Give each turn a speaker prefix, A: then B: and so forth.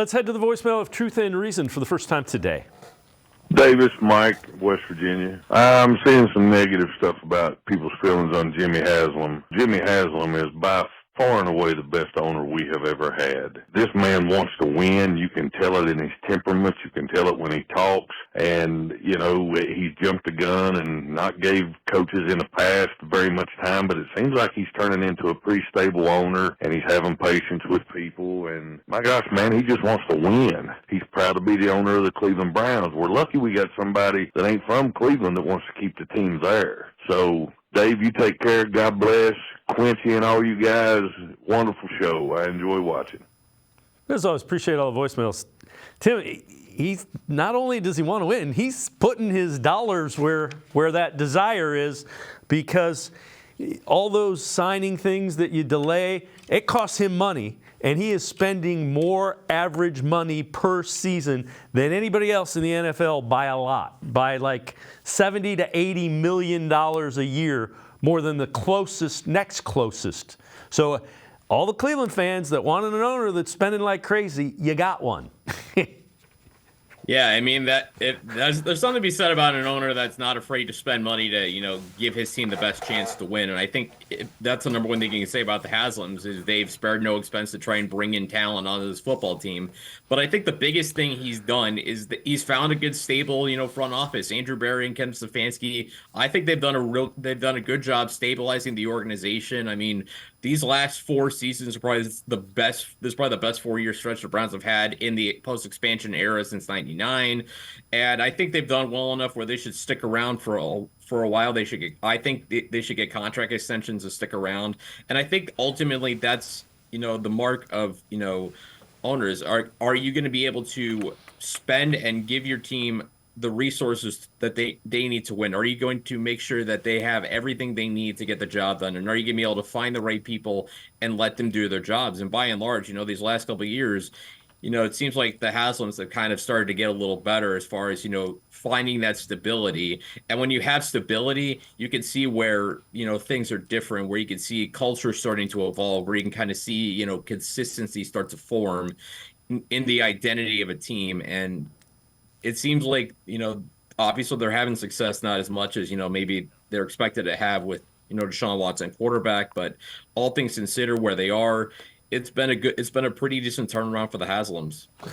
A: Let's head to the voicemail of Truth and Reason for the first time today.
B: Davis, Mike, West Virginia. I'm seeing some negative stuff about people's feelings on Jimmy Haslam. Jimmy Haslam is by far and away the best owner we have ever had. This man wants to win. You can tell it in his temperament. You can tell it when he talks. And, you know, he's jumped the gun and not gave coaches in the past very much time, but it seems like he's turning into a pretty stable owner, and he's having patience with people. And, my gosh, man, he just wants to win. He's proud to be the owner of the Cleveland Browns. We're lucky we got somebody that ain't from Cleveland that wants to keep the team there. So, Dave, you take care. God bless. Quincy and all you guys, wonderful show. I enjoy watching.
A: As always, appreciate all the voicemails. Tim, he's not only does he want to win, he's putting his dollars where that desire is, because all those signing things that you delay, it costs him money, and he is spending more average money per season than anybody else in the NFL by a lot, by like $70 to $80 million a year, more than the next closest. So all the Cleveland fans that wanted an owner that's spending like crazy, you got one.
C: Yeah, I mean, there's something to be said about an owner that's not afraid to spend money to, give his team the best chance to win. And I think that's the number one thing you can say about the Haslams is they've spared no expense to try and bring in talent onto this football team. But I think the biggest thing he's done is that he's found a good, stable, front office. Andrew Berry and Ken Stefanski, I think they've done a good job stabilizing the organization. I mean, these last 4 seasons are probably the best. This is probably the best 4-year stretch the Browns have had in the post-expansion era since '99, and I think they've done well enough where they should stick around for a while. I think they should get contract extensions to stick around, and I think ultimately that's the mark of owners. Are you going to be able to spend and give your team the resources that they need to win? Are you going to make sure that they have everything they need to get the job done? And are you going to be able to find the right people and let them do their jobs? And by and large, these last couple of years, it seems like the Haslams have kind of started to get a little better as far as, finding that stability. And when you have stability, you can see where, things are different, where you can see culture starting to evolve, where you can kind of see, consistency start to form in the identity of a team. And it seems like, obviously they're having success, not as much as, maybe they're expected to have with, Deshaun Watson quarterback, but all things considered where they are, it's been a pretty decent turnaround for the Haslams.